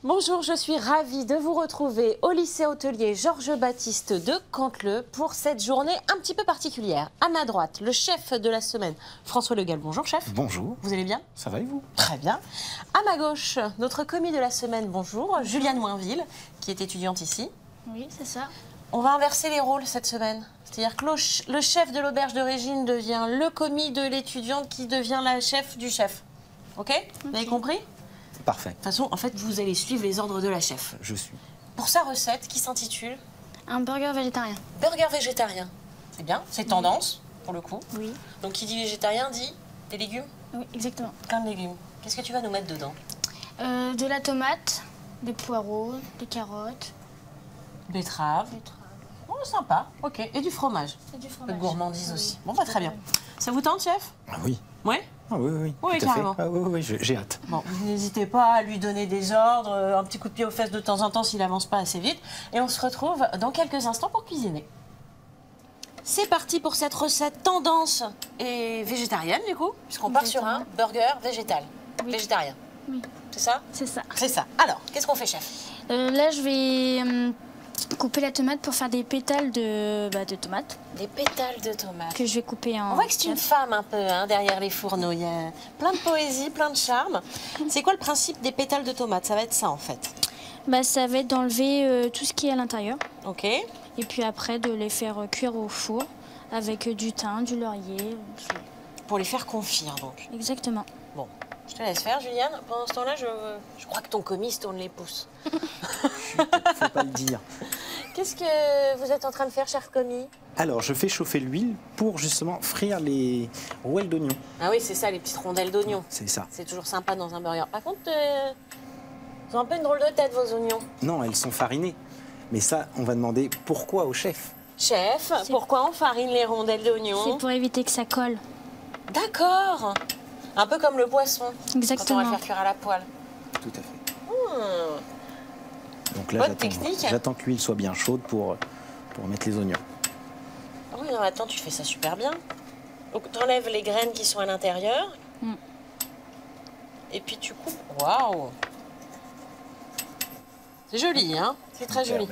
Bonjour, je suis ravie de vous retrouver au lycée hôtelier Georges-Baptiste de Canteleu pour cette journée un petit peu particulière. À ma droite, le chef de la semaine, François Le Gall. Bonjour chef. Bonjour. Vous allez bien? Ça va et vous? Très bien. À ma gauche, notre commis de la semaine, bonjour, Juliane Moinville, qui est étudiante ici. Oui, c'est ça. On va inverser les rôles cette semaine. C'est-à-dire que le chef de l'auberge de Régine devient le commis de l'étudiante qui devient la chef du chef. Ok? Vous avez compris? Parfait. De toute façon, en fait, vous allez suivre les ordres de la chef. Je suis. Pour sa recette qui s'intitule Un burger végétarien. burger végétarien. C'est bien, c'est tendance, pour le coup. Oui. Donc, qui dit végétarien dit des légumes? Oui, exactement. Plein de légumes. Qu'est-ce que tu vas nous mettre dedans? De la tomate, des poireaux, des carottes, Betterave. des traves Oh, sympa. Ok. Et du fromage. et du Un peu fromage. de gourmandise Oui. aussi. Bon, bah, très bien. Ça vous tente, chef? Ah oui. Ouais. Ah oui, oui. Oui, tout à fait. carrément. Ah oui, j'ai hâte. Bon, n'hésitez pas à lui donner des ordres, un petit coup de pied aux fesses de temps en temps s'il avance pas assez vite. Et on se retrouve dans quelques instants pour cuisiner. C'est parti pour cette recette tendance et végétarienne, du coup, puisqu'on part sur un burger végétal. Oui. Végétarien. Oui, C'est ça? c'est ça. C'est ça. Alors, qu'est-ce qu'on fait, chef? Là, je vais couper la tomate pour faire des pétales de tomates Des pétales de tomates. que je vais couper en... On voit que c'est une femme un peu hein, derrière les fourneaux. Il y a plein de poésie, plein de charme. C'est quoi le principe des pétales de tomates? Ça va être ça, en fait. Ça va être d'enlever tout ce qui est à l'intérieur. Ok. Et puis après, de les faire cuire au four avec du thym, du laurier. Pour les faire confire, donc. Exactement. Bon, je te laisse faire, Juliane. Pendant ce temps-là, je crois que ton commis se tourne les pouces. Faut pas le dire. Qu'est-ce que vous êtes en train de faire, cher commis? Alors, je fais chauffer l'huile pour justement frire les rouelles d'oignons. Ah oui, c'est ça, les petites rondelles d'oignons. C'est ça. C'est toujours sympa dans un burger. Par contre, ils ont un peu une drôle de tête, vos oignons. Non, elles sont farinées. Mais ça, on va demander pourquoi au chef. Chef, pourquoi on farine les rondelles C'est d'oignons? pour éviter que ça colle. D'accord. Un peu comme le poisson. Exactement. Quand on va le faire cuire à la poêle. Tout à fait. Donc là, Bonne technique. j'attends que l'huile soit bien chaude pour mettre les oignons. Ah oui, non, attends, tu fais ça super bien. Donc, tu enlèves les graines qui sont à l'intérieur. Et puis, tu coupes. Waouh! C'est joli, hein? C'est très joli.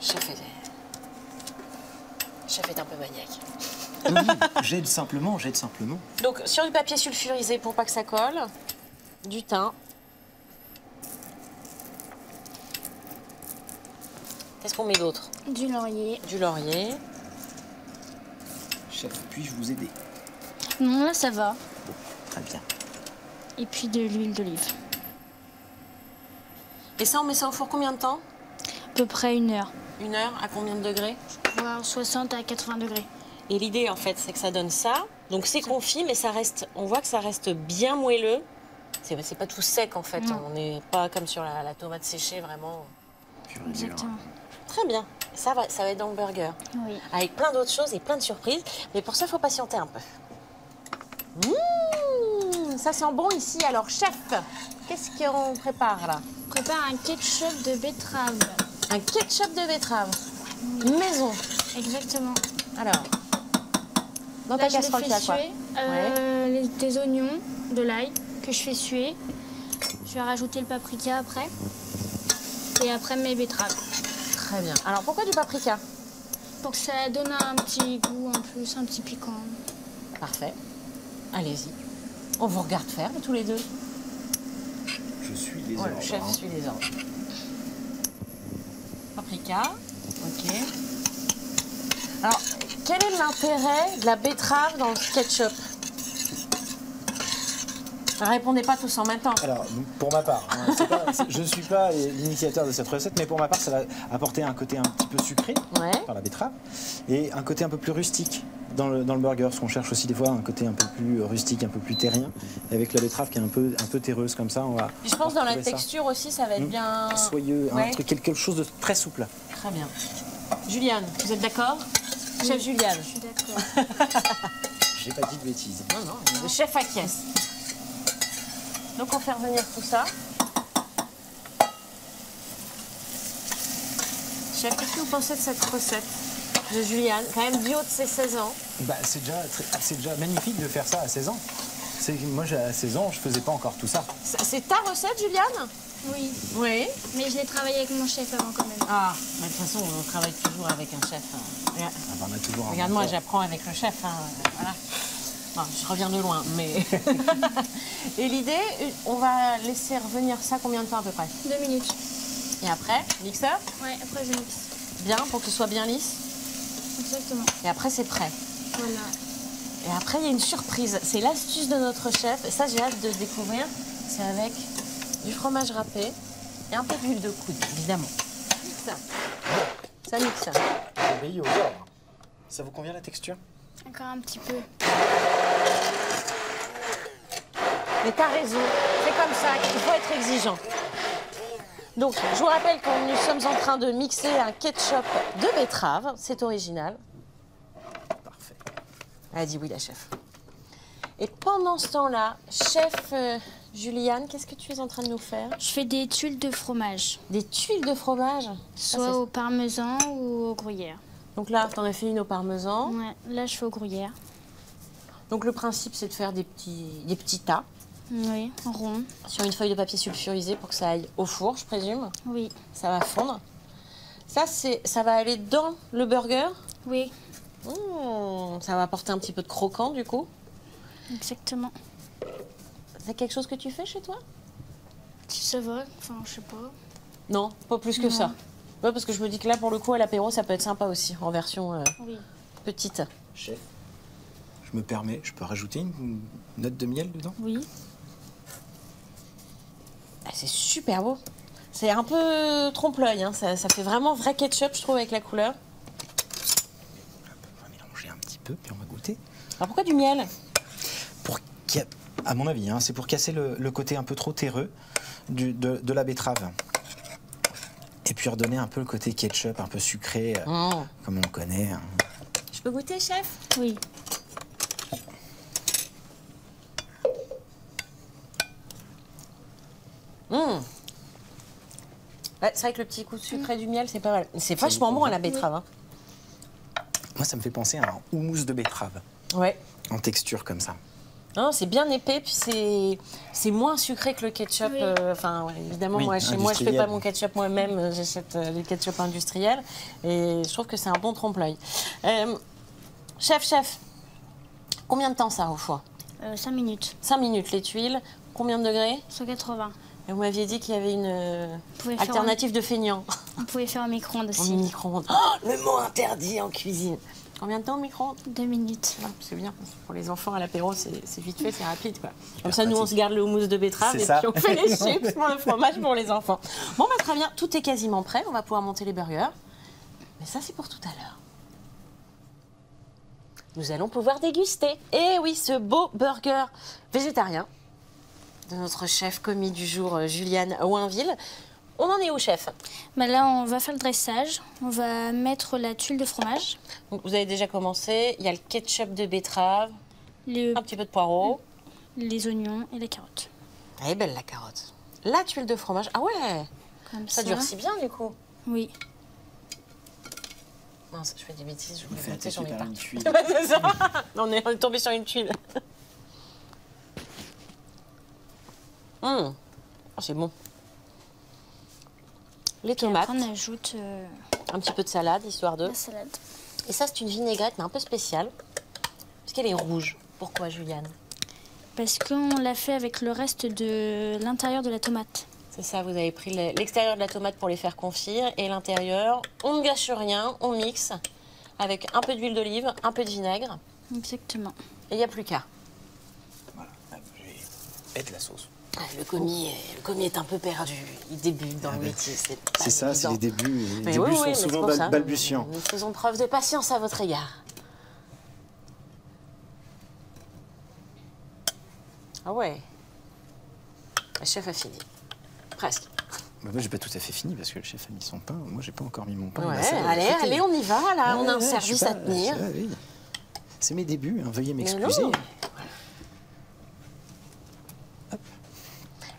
Chef est un peu maniaque. Oui, j'aide simplement. Donc, sur du papier sulfurisé pour pas que ça colle, du thym. Qu'est-ce qu'on met d'autre? Du laurier. Du laurier. Chef, puis-je vous aider? Non, là, ça va. Bon, très bien. Et puis de l'huile d'olive. Et ça, on met ça au four combien de temps? À peu près 1 heure. 1 heure, à combien de degrés? Voire 60 à 80 degrés. Et l'idée, en fait, c'est que ça donne ça. Donc, c'est confit, mais ça reste, on voit que ça reste bien moelleux. C'est pas tout sec, en fait. Non. On n'est pas comme sur la tomate séchée, vraiment. Exactement. Très bien. Ça va être dans le burger. Oui. Avec plein d'autres choses et plein de surprises. Mais pour ça, il faut patienter un peu. Ça sent bon ici. Alors, chef, qu'est-ce qu'on prépare, là? On prépare un ketchup de betterave. Un ketchup de betterave. Maison. Exactement. Alors, dans Là, ta je les casserole, fais tu as quoi? suer. Des oignons, de l'ail que je fais suer. Je vais rajouter le paprika après. Et après mes betteraves. Très bien. Alors, pourquoi du paprika? Pour que ça donne un petit goût en plus, un petit piquant. Parfait. Allez-y. On vous regarde faire, tous les deux. Je suis les Ouais, ordres. le chef suit les ordres. Paprika. Ok. Alors, quel est l'intérêt de la betterave dans le ketchup? Répondez pas tous en même temps. Alors, pour ma part, hein, je ne suis pas l'initiateur de cette recette, mais pour ma part, ça va apporter un côté un petit peu sucré Ouais. par la betterave et un côté un peu plus rustique dans le burger, parce qu'on cherche aussi des fois un côté un peu plus rustique, un peu plus terrien, avec la betterave qui est un peu terreuse comme ça. On va, Puis je pense dans la retrouver ça. texture aussi, ça va être bien Soyeux, Ouais. un truc, quelque chose de très souple. Très bien. Juliane, vous êtes d'accord? Chef Juliane. Je suis d'accord. J'ai pas dit de bêtises. Non, le chef acquiesce. Donc on fait revenir tout ça. Chef, qu'est-ce que vous pensez de cette recette de Juliane, quand même du haut de ses 16 ans? Bah, c'est déjà magnifique de faire ça à 16 ans. Moi, à 16 ans, je faisais pas encore tout ça. C'est ta recette, Juliane? Oui, Oui. mais je l'ai travaillé avec mon chef avant quand même. Ah, de toute façon, on travaille toujours avec un chef. Regarde. Ah, bah, on a toujours un Regarde-moi, mentor. j'apprends avec le chef. Voilà. Bon, je reviens de loin, mais... Et l'idée, on va laisser revenir ça combien de temps à peu près? 2 minutes. Et après, mixeur? Ouais, après je mixe. Bien, pour que ce soit bien lisse. Exactement. Et après, c'est prêt. Voilà. Et après, il y a une surprise. C'est l'astuce de notre chef. Et ça, j'ai hâte de découvrir. C'est avec du fromage râpé et un peu d'huile de coude, évidemment. Ça. Ça mixe. Obéis aux ordres. Ça vous convient la texture? Encore un petit peu. Mais t'as raison. C'est comme ça. Il faut être exigeant. Donc, je vous rappelle que nous sommes en train de mixer un ketchup de betterave. C'est original. Parfait. Elle a dit oui, la chef. Et pendant ce temps-là, chef Juliane, qu'est-ce que tu es en train de nous faire? Je fais des tuiles de fromage, Des tuiles de fromage? soit au parmesan ou au gruyère. Donc là, t'en as fait une au parmesan. Ouais, là je fais au gruyère. Donc le principe, c'est de faire des petits tas Oui, rond. sur une feuille de papier sulfurisé pour que ça aille au four, je présume. Oui, Ça va fondre. Ça va aller dans le burger. oui, Ça va apporter un petit peu de croquant, du coup. exactement. C'est quelque chose que tu fais chez toi? Si ça va, enfin je sais pas. Non, pas plus que Non. ça. Ouais, parce que je me dis que là, pour le coup, à l'apéro, ça peut être sympa aussi, en version Oui. petite. Chef, je me permets, je peux rajouter une note de miel dedans? Oui. Ah, c'est super beau. C'est un peu trompe-l'œil, hein. Ça fait vraiment vrai ketchup, je trouve, avec la couleur. On va mélanger un petit peu, puis on va goûter. Alors pourquoi du miel? À mon avis, hein, c'est pour casser le côté un peu trop terreux de la betterave. Et puis redonner un peu le côté ketchup, un peu sucré, comme on le connaît. Hein. Je peux goûter, chef? Oui. Ouais, c'est vrai que le petit coup de sucré du miel, c'est pas mal. C'est vachement bon à la betterave. Hein. Moi, ça me fait penser à un houmous de betterave, Ouais. en texture comme ça. Non, c'est bien épais, puis c'est moins sucré que le ketchup. Oui. Enfin, ouais, évidemment, Oui, moi, chez moi, je fais industriel. pas mon ketchup moi-même, j'achète du ketchup industriel. Et je trouve que c'est un bon trompe-l'œil. Chef, combien de temps ça au four? 5 minutes. 5 minutes, les tuiles. Combien de degrés? 180. Et vous m'aviez dit qu'il y avait une pouvez faire alternative de feignant. Vous pouvez faire au micro-ondes En aussi. micro-ondes. Oh, le mot interdit en cuisine. Combien de temps au micro-ondes? 2 minutes. Ah, c'est bien. Pour les enfants à l'apéro, c'est vite fait, c'est rapide, quoi. Comme Super ça, nous, on pratique. se garde le houmous de betterave C'est et ça. puis on fait les chips pour le fromage pour les enfants. Bon, bah, très bien. Tout est quasiment prêt. On va pouvoir monter les burgers. Mais ça, c'est pour tout à l'heure. Nous allons pouvoir déguster. Et oui, ce beau burger végétarien de notre chef commis du jour, Juliane Oinville. On en est où, chef? Bah là, on va faire le dressage. On va mettre la tuile de fromage. Donc, vous avez déjà commencé. Il y a le ketchup de betterave, Les, un petit peu de poireau. les oignons et la carotte. Elle est belle, la carotte. La tuile de fromage. Ah ouais, Comme ça durcit bien, du coup. Oui. Mince, je fais des bêtises, je On voulais fait monter, j'en attaquer ai par pas. une tuile. C'est ça. On est tombé sur une tuile. Oh, c'est bon. Les tomates, Après, on ajoute un petit peu de salade, histoire de... la salade. Et ça, c'est une vinaigrette, mais un peu spéciale. Parce qu'elle est rouge. Pourquoi, Juliane? Parce qu'on l'a fait avec le reste de l'intérieur de la tomate. C'est ça, vous avez pris l'extérieur de la tomate pour les faire confire. Et l'intérieur, on ne gâche rien, on mixe avec un peu d'huile d'olive, un peu de vinaigre. Exactement. Et il n'y a plus qu'à. Voilà, là, je vais mettre la sauce. Ah, le commis est un peu perdu. Il débute dans le métier. C'est ça, c'est les débuts. Les Mais débuts oui, sont mais c'est souvent pour ça. balbutiants. Nous faisons preuve de patience à votre égard. Ah ouais. Le chef a fini. Presque. Bah, moi, j'ai pas tout à fait fini parce que le chef a mis son pain. Moi, j'ai pas encore mis mon pain. Ouais, Bah, ça, allez, écoutez. allez, on y va, là. On a un Ouais, service je suis à pas- tenir. oui. C'est mes débuts, hein, veuillez Mais m'excuser. non.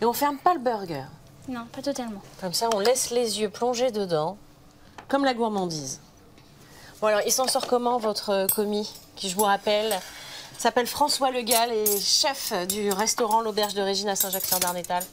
Et on ferme pas le burger. Non, pas totalement. Comme ça, on laisse les yeux plongés dedans, comme la gourmandise. Bon, alors, il s'en sort comment, votre commis, qui, je vous rappelle, s'appelle François Le Gall et chef du restaurant L'Auberge de Régine à Saint-Jacques-sur-Darnétal.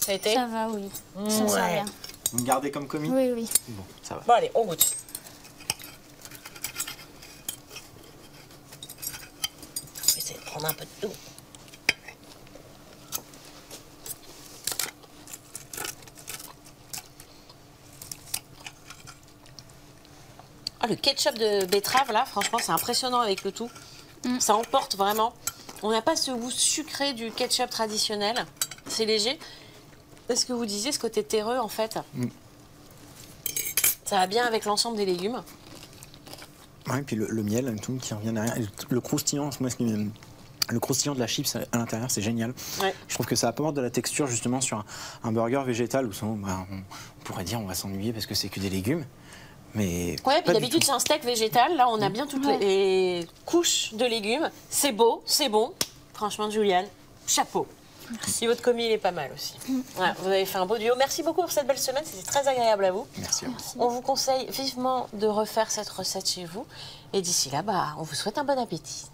Ça a été? Ça va, oui. Ça va bien. Vous me gardez comme commis? Oui, oui. Bon, ça va. Bon, allez, on goûte. Je vais essayer de prendre un peu de tout. Ah, le ketchup de betterave, là, franchement, c'est impressionnant avec le tout. Ça emporte vraiment. On n'a pas ce goût sucré du ketchup traditionnel. C'est léger. Est-ce que vous disiez, ce côté terreux, en fait, ça va bien avec l'ensemble des légumes. Ouais, et puis le miel, tout qui revient derrière. Et le croustillant, moi, le croustillant de la chips à l'intérieur, c'est génial. Ouais. Je trouve que ça apporte de la texture, justement, sur un burger végétal où souvent, on pourrait dire on va s'ennuyer parce que c'est que des légumes. Mais ouais, puis d'habitude c'est un steak végétal. Là, on a bien toutes les couches de légumes. C'est beau, c'est bon. Franchement, Juliane, chapeau. Merci. Et votre commis, il est pas mal aussi. Ouais, vous avez fait un beau duo. Merci beaucoup pour cette belle semaine. C'était très agréable à vous. Merci. On vous conseille vivement de refaire cette recette chez vous. Et d'ici là, on vous souhaite un bon appétit.